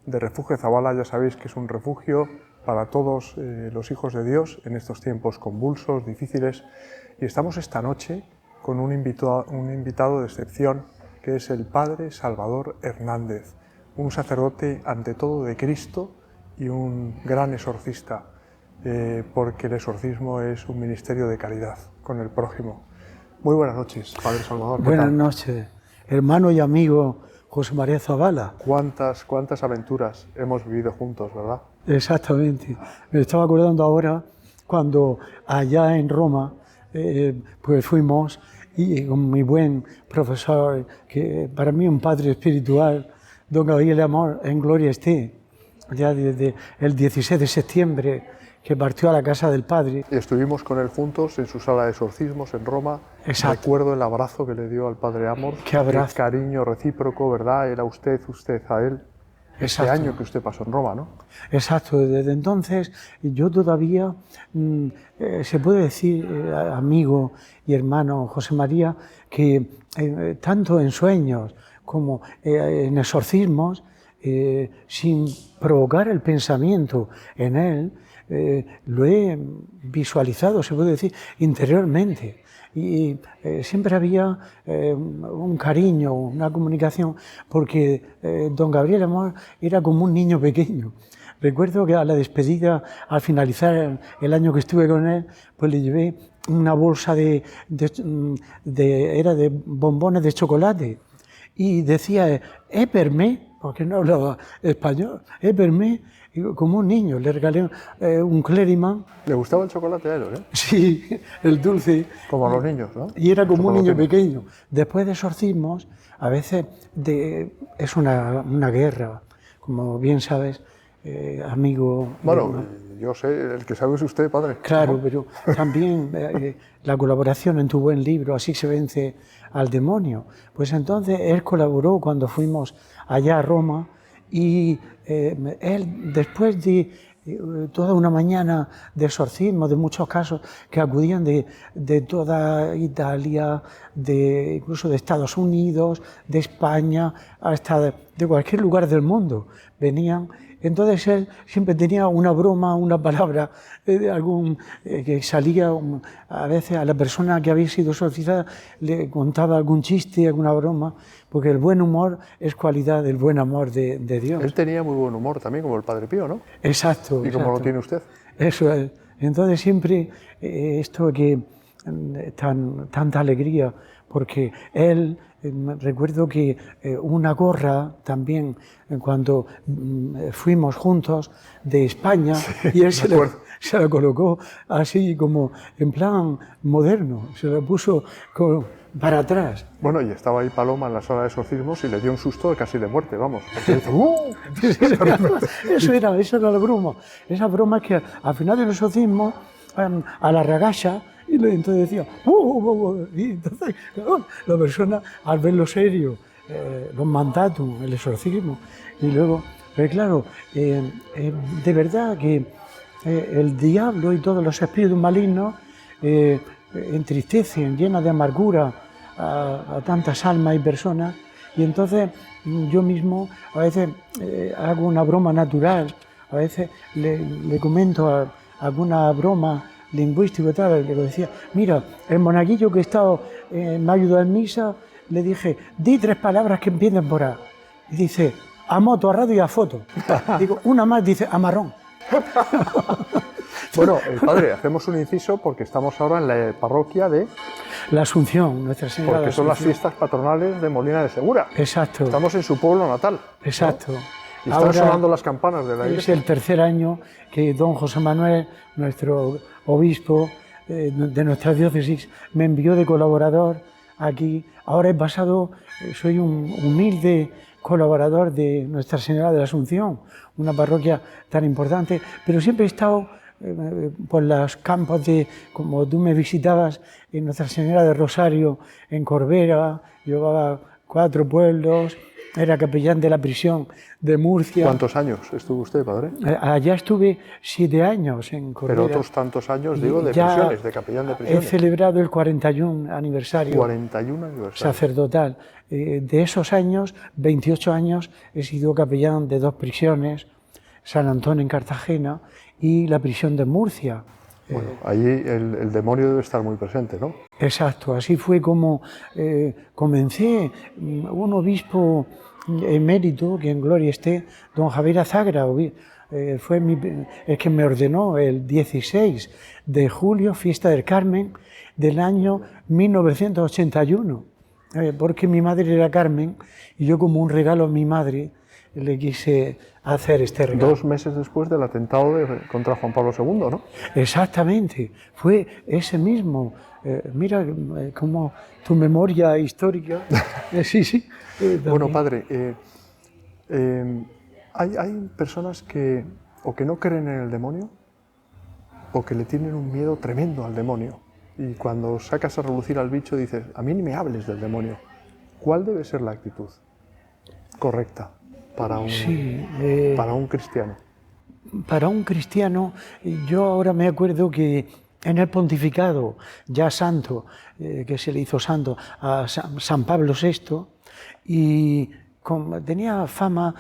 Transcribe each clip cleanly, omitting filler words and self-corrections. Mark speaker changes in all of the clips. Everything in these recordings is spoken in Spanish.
Speaker 1: de Refugio Zabala. Ya sabéis que es un refugio para todos los hijos de Dios en estos tiempos convulsos, difíciles. Y estamos esta noche con un invitado de excepción, que es el Padre Salvador Hernández, un sacerdote ante todo de Cristo y un gran exorcista, porque el exorcismo es un ministerio de caridad con el prójimo. Muy buenas noches, Padre Salvador.
Speaker 2: Buenas noches, hermano y amigo José María Zabala.
Speaker 1: ¿Cuántas aventuras hemos vivido juntos, verdad?
Speaker 2: Exactamente. Me estaba acordando ahora cuando allá en Roma pues fuimos y con mi buen profesor, que para mí un padre espiritual, don Gabriel Amor, en gloria esté, ya desde el 16 de septiembre que partió a la casa del Padre.
Speaker 1: Y estuvimos con él juntos en su sala de exorcismos en Roma.
Speaker 2: Exacto.
Speaker 1: Recuerdo el abrazo que le dio al Padre Amor.
Speaker 2: Qué abrazo.
Speaker 1: Qué cariño recíproco, ¿verdad? Era usted a él. Ese
Speaker 2: Exacto.
Speaker 1: año que usted pasó en Roma, ¿no?
Speaker 2: Exacto. Desde entonces yo todavía, se puede decir, amigo y hermano José María, que tanto en sueños como en exorcismos, sin provocar el pensamiento en él, lo he visualizado, se puede decir, interiormente. Y siempre había un cariño, una comunicación, porque don Gabriel Amor era como un niño pequeño. Recuerdo que a la despedida, al finalizar el año que estuve con él, pues le llevé una bolsa era de bombones de chocolate, y decía, éperme, porque no hablaba español, éperme, como un niño. Le regalé un Clériman.
Speaker 1: ¿Le gustaba el chocolate a él, eh?
Speaker 2: Sí, el dulce.
Speaker 1: Como a los niños, ¿no?
Speaker 2: Y era como un niño pequeño. Después de exorcismos, a veces es una guerra, como bien sabes, amigo.
Speaker 1: Bueno, yo sé, el que sabe es usted, padre.
Speaker 2: Claro,
Speaker 1: ¿no?
Speaker 2: pero también la colaboración en tu buen libro, Así se vence al demonio. Pues entonces él colaboró cuando fuimos allá a Roma, y él, después de toda una mañana de exorcismo, de muchos casos que acudían de toda Italia, incluso de Estados Unidos, de España, hasta de cualquier lugar del mundo, venían. Entonces él siempre tenía una broma, una palabra, que salía a veces a la persona que había sido exorcizada, le contaba algún chiste, alguna broma, porque el buen humor es cualidad del buen amor de Dios.
Speaker 1: Él tenía muy buen humor también, como el Padre Pío, ¿no?
Speaker 2: Exacto.
Speaker 1: ¿Y cómo lo tiene usted?
Speaker 2: Eso es. Entonces siempre esto que tanta alegría, porque él, recuerdo que una gorra también, cuando fuimos juntos de España, sí, y él se la colocó así como en plan moderno, se la puso para atrás.
Speaker 1: Bueno, y estaba ahí Paloma en la sala de exorcismos y le dio un susto casi de muerte, vamos.
Speaker 2: Eso era la broma. Esa broma que al final del exorcismo, a la ragacha, y entonces decía, y entonces la persona, al verlo serio, los mandatum, el exorcismo, y luego, pero claro, de verdad que el diablo y todos los espíritus malignos entristecen, llenan de amargura a tantas almas y personas, y entonces yo mismo a veces hago una broma natural, a veces le comento alguna broma lingüística y tal, le decía, mira, el monaguillo que me ha ayudado en misa, le dije, di 3 palabras que empiecen por A, y dice, a moto, a radio y a foto. Digo, una más, dice, a marrón.
Speaker 1: Bueno, padre, hacemos un inciso porque estamos ahora en la parroquia de
Speaker 2: la Asunción, Nuestra Señora.
Speaker 1: Porque son las fiestas patronales de Molina de Segura.
Speaker 2: Exacto.
Speaker 1: Estamos en su pueblo natal.
Speaker 2: Exacto.
Speaker 1: ¿No? Y están sonando las campanas de la iglesia.
Speaker 2: Es el tercer año que don José Manuel, nuestro obispo de nuestra diócesis, me envió de colaborador aquí. Ahora he pasado, soy un humilde colaborador de Nuestra Señora de la Asunción, una parroquia tan importante, pero siempre he estado por los campos como tú me visitabas, en Nuestra Señora de Rosario, en Corbera, llevaba 4 pueblos, era capellán de la prisión de Murcia.
Speaker 1: ¿Cuántos años estuvo usted, padre?
Speaker 2: Allá estuve 7 años en Corbera.
Speaker 1: Pero otros tantos años, digo, de
Speaker 2: Ya
Speaker 1: prisiones, de capellán de prisiones.
Speaker 2: He celebrado el 41 aniversario
Speaker 1: 41 aniversario.
Speaker 2: sacerdotal. De esos años, 28 años, he sido capellán de 2 prisiones, San Antón en Cartagena y la prisión de Murcia.
Speaker 1: Bueno, allí el demonio debe estar muy presente, ¿no?
Speaker 2: Exacto, así fue como comencé. Un obispo emérito, que en gloria esté, don Javier Azagra, fue el que me ordenó el 16 de julio, fiesta del Carmen, del año 1981, porque mi madre era Carmen y yo, como un regalo a mi madre, le quise hacer este regalo.
Speaker 1: 2 meses después del atentado contra Juan Pablo II, ¿no?
Speaker 2: Exactamente, fue ese mismo. Mira cómo tu memoria histórica. Sí.
Speaker 1: Bueno, padre, hay personas que o que no creen en el demonio o que le tienen un miedo tremendo al demonio. Y cuando sacas a relucir al bicho dices, a mí ni me hables del demonio. ¿Cuál debe ser la actitud correcta para un cristiano?
Speaker 2: Para un cristiano, yo ahora me acuerdo que en el pontificado ya santo, que se le hizo santo a San Pablo VI, y tenía fama,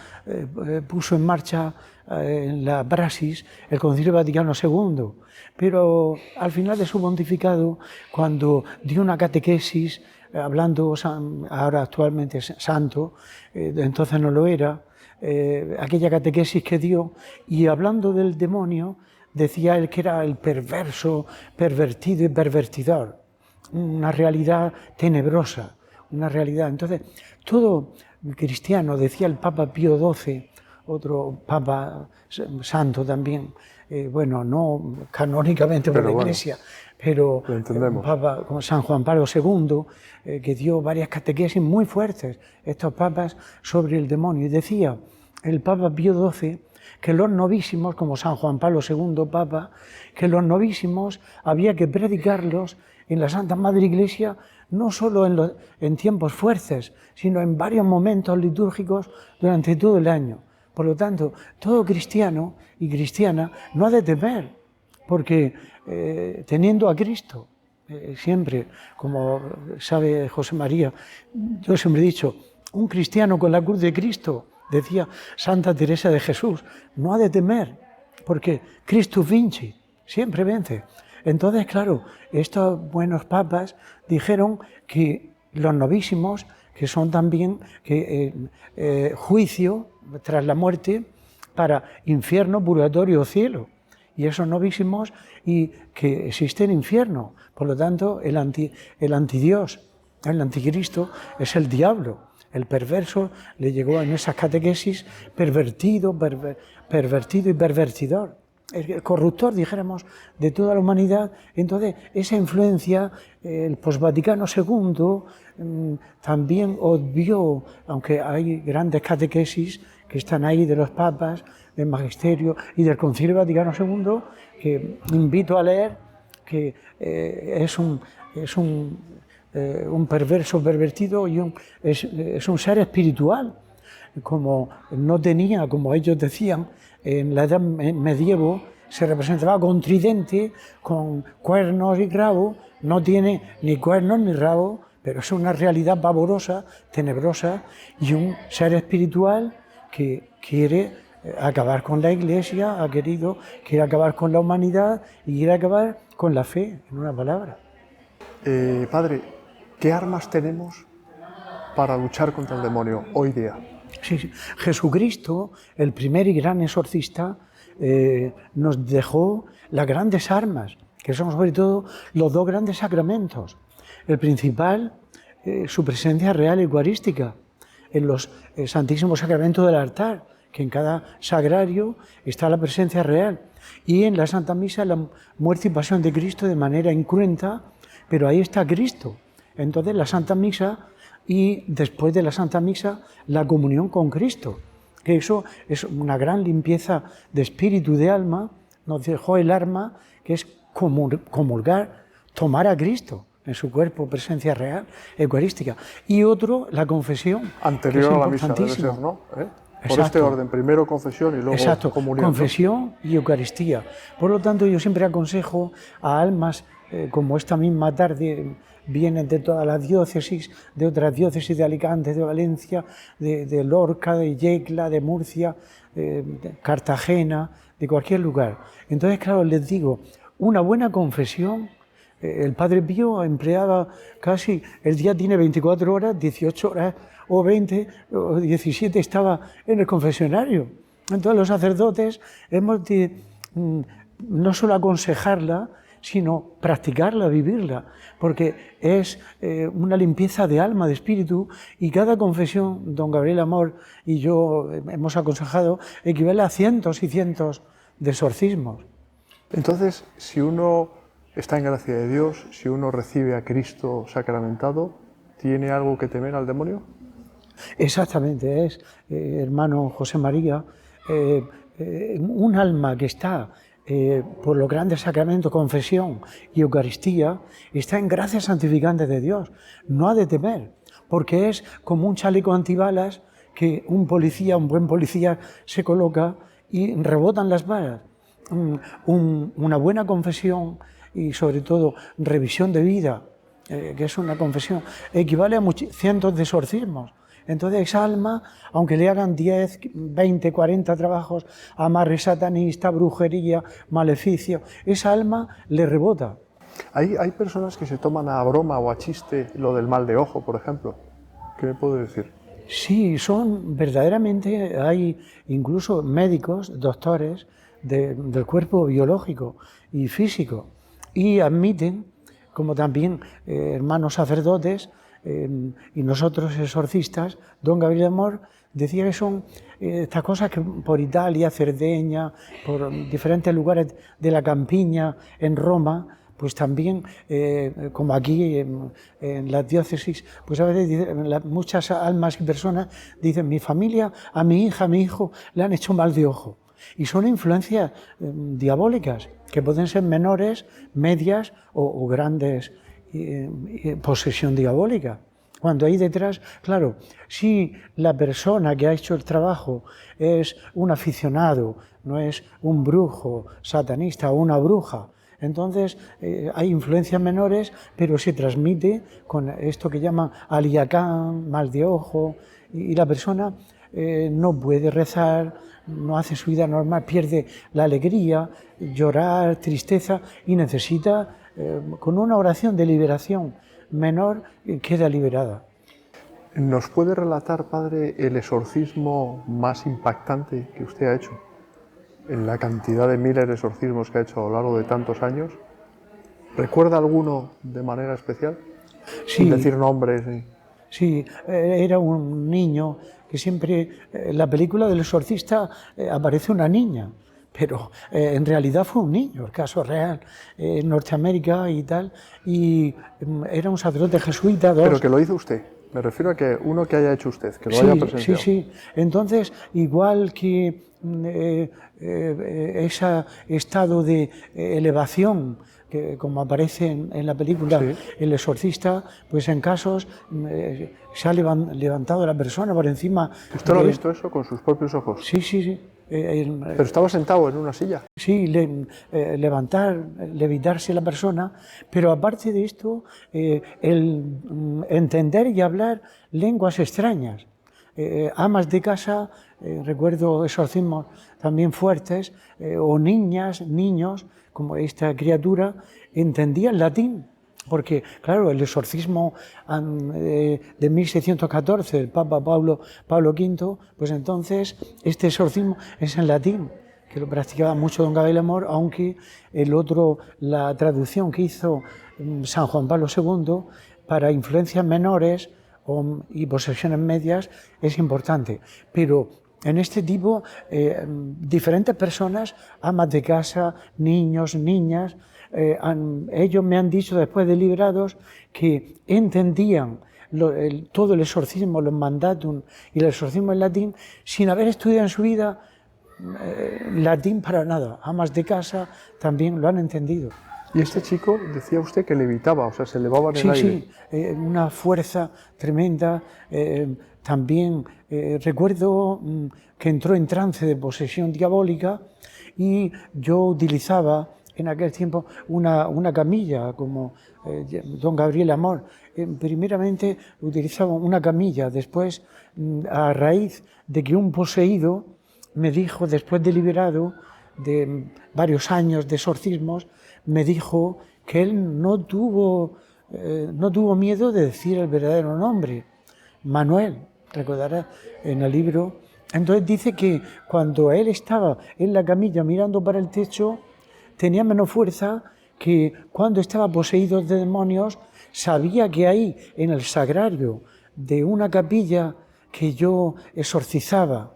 Speaker 2: puso en marcha en la praxis el Concilio Vaticano II, pero al final de su pontificado, cuando dio una catequesis, hablando ahora actualmente santo, entonces no lo era, aquella catequesis que dio, y hablando del demonio, decía él que era el perverso, pervertido y pervertidor, una realidad tenebrosa, una realidad. Entonces, todo cristiano, decía el Papa Pío XII, otro Papa santo también, bueno, no canónicamente por la Iglesia, pero Papa como San Juan Pablo II, que dio varias catequesis muy fuertes, estos papas, sobre el demonio. Y decía el Papa Pío XII que los novísimos, como San Juan Pablo II, Papa, que los novísimos había que predicarlos en la Santa Madre Iglesia, no solo en tiempos fuertes, sino en varios momentos litúrgicos durante todo el año. Por lo tanto, todo cristiano y cristiana no ha de temer, porque teniendo a Cristo, siempre, como sabe José María, yo siempre he dicho, un cristiano con la cruz de Cristo, decía Santa Teresa de Jesús, no ha de temer, porque Christus vinci, siempre vence. Entonces, claro, estos buenos papas dijeron que los novísimos, que son también juicio tras la muerte para infierno, purgatorio o cielo, y esos novísimos, y que existe el infierno. Por lo tanto, el antidios, el anticristo, es el diablo. El perverso le llegó en esas catequesis pervertido y pervertidor. El corruptor, dijéramos, de toda la humanidad. Entonces, esa influencia, el posvaticano II también obvió, aunque hay grandes catequesis que están ahí de los papas, del magisterio y del Concilio Vaticano II, que invito a leer, que es un perverso pervertido y es un ser espiritual, como no tenía, como ellos decían, en la edad medieval se representaba con tridente, con cuernos y rabo, no tiene ni cuernos ni rabo, pero es una realidad pavorosa, tenebrosa, y un ser espiritual que quiere acabar con la Iglesia, quiere acabar con la humanidad y quiere acabar con la fe, en una palabra.
Speaker 1: Padre, ¿qué armas tenemos para luchar contra el demonio hoy día?
Speaker 2: Sí. Jesucristo, el primer y gran exorcista, nos dejó las grandes armas, que son sobre todo los 2 grandes sacramentos. El principal, su presencia real eucarística, en los santísimos sacramentos del altar, que en cada sagrario está la presencia real, y en la Santa Misa la muerte y pasión de Cristo de manera incruenta, pero ahí está Cristo. Entonces la Santa Misa, y después de la Santa Misa, la comunión con Cristo, que eso es una gran limpieza de espíritu y de alma. Nos dejó el arma, que es comulgar, tomar a Cristo. en su cuerpo, presencia real, eucarística. Y otro, la confesión.
Speaker 1: Anterior a la misa debe ser, ¿no? Por este orden, primero confesión y luego comunión.
Speaker 2: Confesión, ¿no? Y Eucaristía. Por lo tanto, yo siempre aconsejo a almas, como esta misma tarde vienen de todas las diócesis, de otras diócesis de Alicante, de Valencia, de Lorca, de Yecla, de Murcia, de Cartagena, de cualquier lugar. Entonces, claro, les digo, una buena confesión. El Padre Pío empleaba casi, el día tiene 24 horas, 18 horas o 20 o 17 estaba en el confesionario. Entonces los sacerdotes hemos de no solo aconsejarla, sino practicarla, vivirla, porque es una limpieza de alma, de espíritu, y cada confesión, don Gabriel Amor y yo hemos aconsejado, equivale a cientos y cientos de exorcismos.
Speaker 1: Entonces, si uno está en gracia de Dios, si uno recibe a Cristo sacramentado, ¿tiene algo que temer al demonio?
Speaker 2: Exactamente, es, hermano José María, un alma que está por los grandes sacramentos, confesión y Eucaristía, está en gracia santificante de Dios, no ha de temer, porque es como un chaleco antibalas que un policía, un buen policía se coloca y rebotan las balas. Una buena confesión y sobre todo revisión de vida, que es una confesión, equivale a cientos de exorcismos. Entonces esa alma, aunque le hagan 10, 20, 40 trabajos, amarre satanista, brujería, maleficio, esa alma le rebota.
Speaker 1: Hay personas que se toman a broma o a chiste lo del mal de ojo, por ejemplo. ¿Qué me puede decir?
Speaker 2: Sí, son verdaderamente, hay incluso médicos, doctores del cuerpo biológico y físico, y admiten, como también hermanos sacerdotes y nosotros exorcistas, don Gabriel Amor decía que son estas cosas que por Italia, Cerdeña, por diferentes lugares de la campiña, en Roma, pues también, como aquí en las diócesis, pues a veces muchas almas y personas dicen, mi familia, a mi hija, a mi hijo, le han hecho mal de ojo. Y son influencias diabólicas, que pueden ser menores, medias o grandes, posesión diabólica. Cuando hay detrás, claro, si la persona que ha hecho el trabajo es un aficionado, no es un brujo satanista o una bruja, entonces hay influencias menores, pero se transmite con esto que llaman aliacán, mal de ojo, y la persona no puede rezar, no hace su vida normal, pierde la alegría, llorar, tristeza, y necesita, con una oración de liberación menor, queda liberada.
Speaker 1: ¿Nos puede relatar, padre, el exorcismo más impactante que usted ha hecho? En la cantidad de miles de exorcismos que ha hecho a lo largo de tantos años. ¿Recuerda alguno de manera especial?
Speaker 2: Sí.
Speaker 1: Sin decir nombres.
Speaker 2: Sí, era un niño que siempre, en la película del exorcista aparece una niña, pero en realidad fue un niño, el caso real, en Norteamérica y tal, y era un sacerdote jesuita.
Speaker 1: Pero que lo hizo usted. Me refiero a que uno que haya hecho usted, que lo haya presenciado.
Speaker 2: Sí. Entonces, igual que ese estado de elevación, que como aparece en la película El exorcista, pues en casos se ha levantado la persona por encima.
Speaker 1: ¿Usted lo ha visto eso con sus propios ojos?
Speaker 2: Sí.
Speaker 1: ¿Pero estaba sentado en una silla?
Speaker 2: Sí, levitarse la persona, pero aparte de esto, el entender y hablar lenguas extrañas. Amas de casa, recuerdo exorcismos también fuertes, o niñas, niños, como esta criatura, entendían latín. Porque, claro, el exorcismo de 1614 del Papa Pablo V, pues entonces este exorcismo es en latín, que lo practicaba mucho don Gabriel Amor, aunque la traducción que hizo San Juan Pablo II para influencias menores y posesiones medias es importante. Pero en este tipo, diferentes personas, amas de casa, niños, niñas, ellos me han dicho después de liberados que entendían todo el exorcismo, los mandatum y el exorcismo en latín sin haber estudiado en su vida latín para nada. Amas de casa también lo han entendido.
Speaker 1: Y este chico, decía usted que levitaba, o sea, se elevaba en el
Speaker 2: Sí,
Speaker 1: aire.
Speaker 2: sí, una fuerza tremenda. También recuerdo que entró en trance de posesión diabólica y yo utilizaba en aquel tiempo una camilla, como don Gabriel Amor. Primeramente utilizaba una camilla, después a raíz de que un poseído me dijo, después de liberado de varios años de exorcismos, me dijo que él no tuvo miedo de decir el verdadero nombre, Manuel, recordarás en el libro. Entonces dice que cuando él estaba en la camilla mirando para el techo, tenía menos fuerza que cuando estaba poseído de demonios. Sabía que ahí, en el sagrario de una capilla que yo exorcizaba,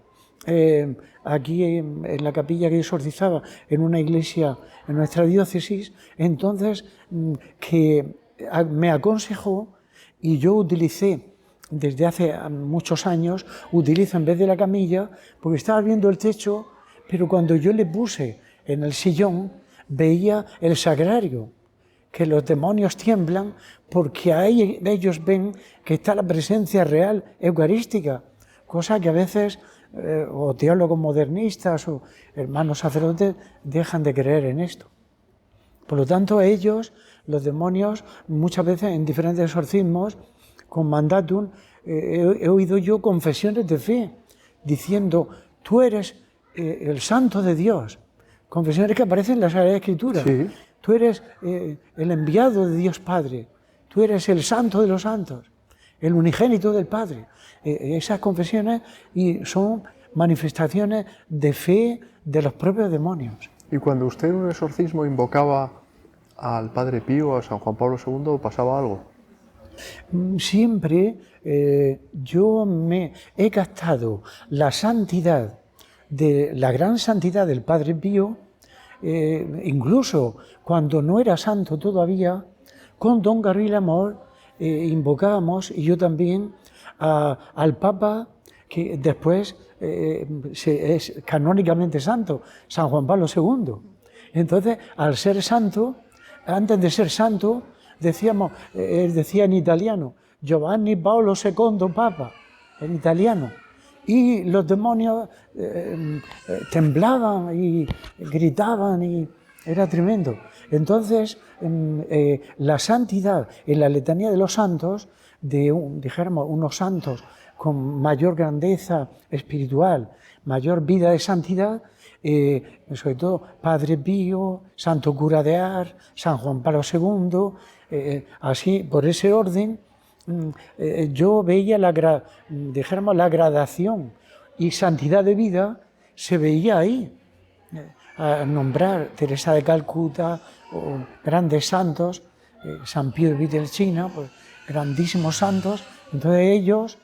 Speaker 2: aquí en la capilla que exorcizaba, en una iglesia en nuestra diócesis, entonces que me aconsejó y yo utilicé, desde hace muchos años, utilizo en vez de la camilla, porque estaba viendo el techo, pero cuando yo le puse en el sillón, veía el sagrario, que los demonios tiemblan porque ahí ellos ven que está la presencia real eucarística, cosa que a veces o teólogos modernistas o hermanos sacerdotes dejan de creer en esto. Por lo tanto, ellos, los demonios, muchas veces en diferentes exorcismos, con mandatum, he oído yo confesiones de fe, diciendo, tú eres el santo de Dios. Confesiones que aparecen en la Sagrada Escritura.
Speaker 1: Sí.
Speaker 2: Tú eres el enviado de Dios Padre. Tú eres el santo de los santos, el unigénito del Padre. Esas confesiones son manifestaciones de fe de los propios demonios.
Speaker 1: Y cuando usted en un exorcismo invocaba al Padre Pío, a San Juan Pablo II, ¿pasaba algo?
Speaker 2: Siempre yo me he captado la santidad, la gran santidad del Padre Pío, incluso cuando no era santo todavía, con don Gabriel Amor invocábamos, y yo también, al Papa, que después es canónicamente santo, San Juan Pablo II. Entonces, al ser santo, antes de ser santo, decíamos, él decía en italiano, Giovanni Paolo II Papa, en italiano. Y los demonios temblaban y gritaban y era tremendo. Entonces, la santidad en la letanía de los santos, dijéramos, unos santos con mayor grandeza espiritual, mayor vida de santidad, sobre todo Padre Pío, Santo Cura de Ars, San Juan Pablo II, así, por ese orden, yo veía la gradación y santidad de vida, se veía ahí. A nombrar Teresa de Calcuta, o grandes santos, San Pío de Pietrelcina, pues, grandísimos santos. Entonces ellos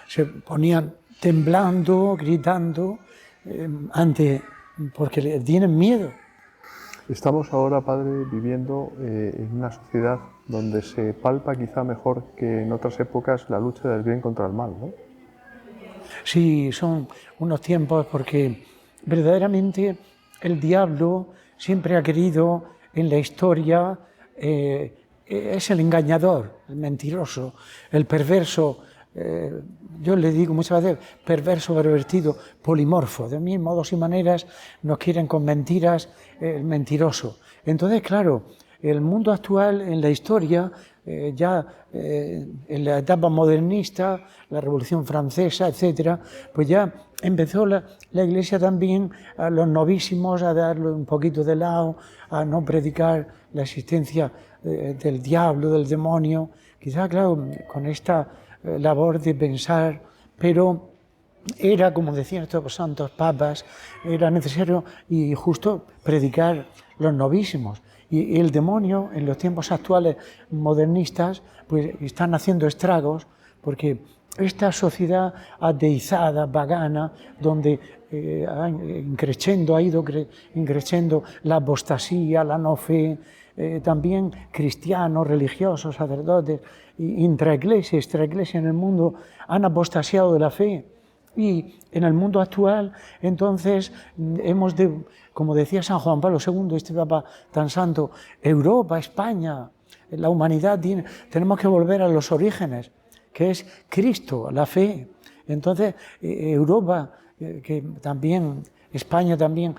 Speaker 2: se ponían temblando, gritando, porque le tienen miedo.
Speaker 1: Estamos ahora, Padre, viviendo en una sociedad donde se palpa quizá mejor que en otras épocas la lucha del bien contra el mal, ¿no? Sí, son unos tiempos porque verdaderamente el diablo siempre ha querido en la historia, es el engañador, el mentiroso, el perverso, yo le digo muchas veces perverso, pervertido, polimorfo, de mil modos y maneras nos quieren con mentiras, el mentiroso. Entonces, claro, el mundo actual en la historia, en la etapa modernista, la Revolución Francesa, etcétera, pues ya empezó la Iglesia también a los novísimos a darle un poquito de lado, a no predicar la existencia del diablo, del demonio, quizá, claro, con esta labor de pensar, pero era, como decían estos santos papas, era necesario y justo predicar los novísimos. Y el demonio, en los tiempos actuales modernistas, pues están haciendo estragos, porque esta sociedad ateizada, pagana, donde ha ido increciendo la apostasía, la no fe, también cristianos, religiosos, sacerdotes, intraiglesia, extraiglesia en el mundo, han apostasiado de la fe. Y en el mundo actual, entonces, hemos de
Speaker 2: como decía San Juan Pablo II, este Papa tan santo, Europa, España, la humanidad, tenemos que volver a los orígenes, que es Cristo, la fe. Entonces, Europa, que también, España también,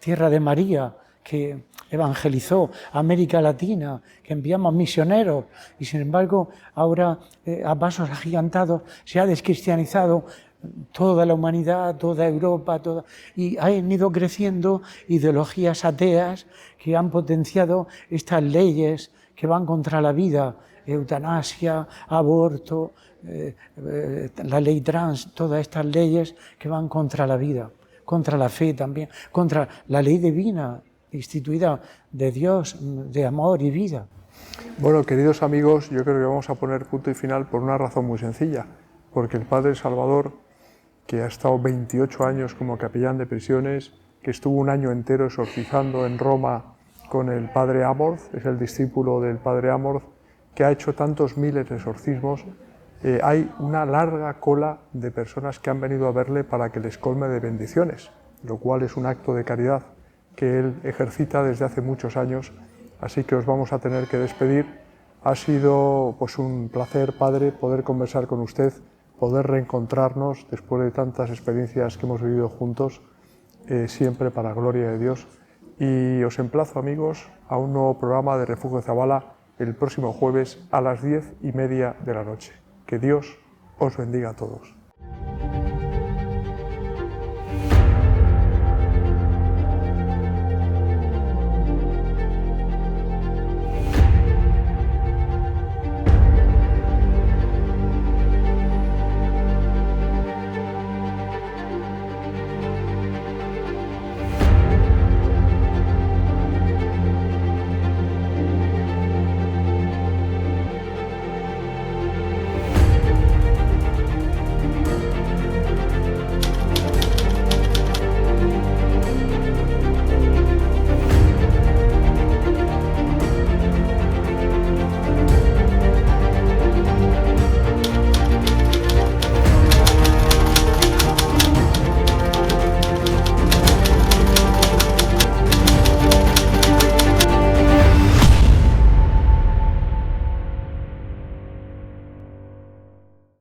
Speaker 2: tierra de María, que evangelizó, América Latina, que enviamos misioneros, y sin embargo, ahora a pasos agigantados se ha descristianizado toda la humanidad, toda Europa, y han ido creciendo ideologías ateas que han potenciado estas leyes que van contra la vida, eutanasia, aborto, la ley trans, todas estas leyes que van contra la vida, contra la fe también, contra la ley divina instituida de Dios, de amor y vida.
Speaker 1: Bueno, queridos amigos, yo creo que vamos a poner punto y final por una razón muy sencilla, porque el Padre Salvador, que ha estado 28 años como capellán de prisiones, que estuvo un año entero exorcizando en Roma con el Padre Amorth, es el discípulo del Padre Amorth, que ha hecho tantos miles de exorcismos, hay una larga cola de personas que han venido a verle para que les colme de bendiciones, lo cual es un acto de caridad que él ejercita desde hace muchos años, así que os vamos a tener que despedir. Ha sido pues un placer, Padre, poder conversar con usted, poder reencontrarnos después de tantas experiencias que hemos vivido juntos, siempre para gloria de Dios. Y os emplazo, amigos, a un nuevo programa de Refugio Zabala el próximo jueves a las 10:30 de la noche. Que Dios os bendiga a todos.